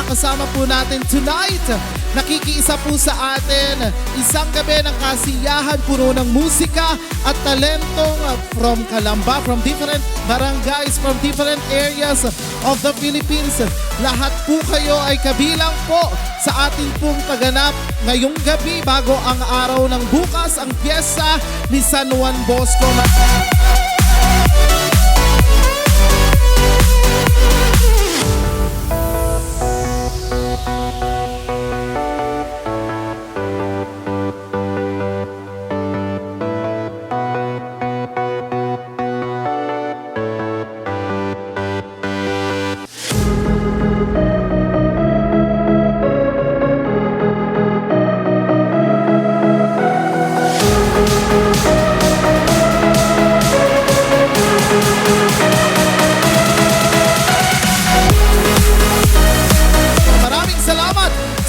kasama po natin tonight. Nakikiisa po sa atin isang gabi ng kasiyahan, puno ng musika at talentong from Calamba, from different barangays, from different areas of the Philippines. Lahat po kayo ay kabilang po sa ating pong taganap ngayong gabi bago ang araw ng bukas, ang piyesta ni San Juan Bosco.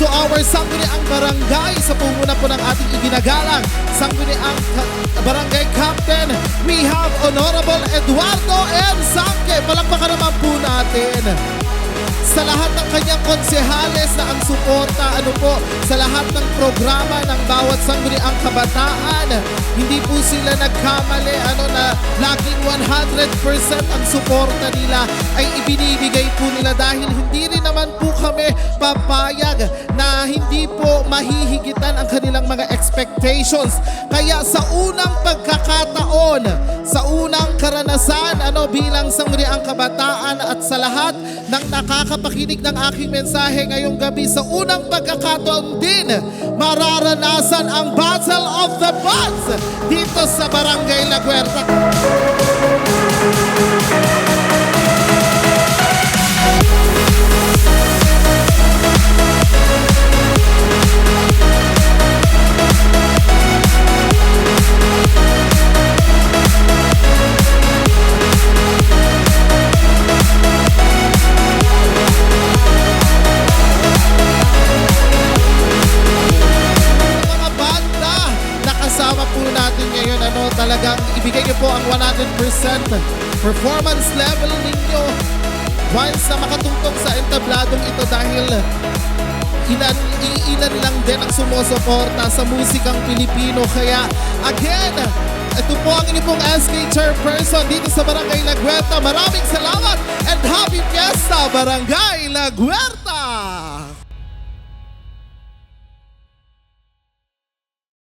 To our Sangguniang Barangay sa pumuna po ng ating iginagalang Sangguniang Barangay Captain, we have Honorable Eduardo M. Sangke. Palakpakan naman po natin sa lahat ng kanyang konsehales na ang suporta sa lahat ng programa ng bawat sangguniang kabataan. Hindi po sila nagkamali na laging 100% ang suporta nila ay ibinibigay po nila dahil hindi rin naman po kami papayag na hindi po mahihigitan ang kanilang mga expectations. Kaya sa unang pagkakataon, sa unang karanasan bilang sangguniang kabataan at sa lahat ng nakakapakinig ng aking mensahe ngayong gabi, sa unang pagkakataon din mararanasan ang Battle of the Bands dito sa Barangay La Huerta. Talagang ibigay niyo po ang 100% performance level ninyo once na makatungtong sa entabladong ito dahil ilan lang din ang sumusuporta sa musikang Pilipino. Kaya again, ito po ang inyong pong SK Chairperson dito sa Barangay La Huerta. Maraming salamat and happy fiesta Barangay La Huerta!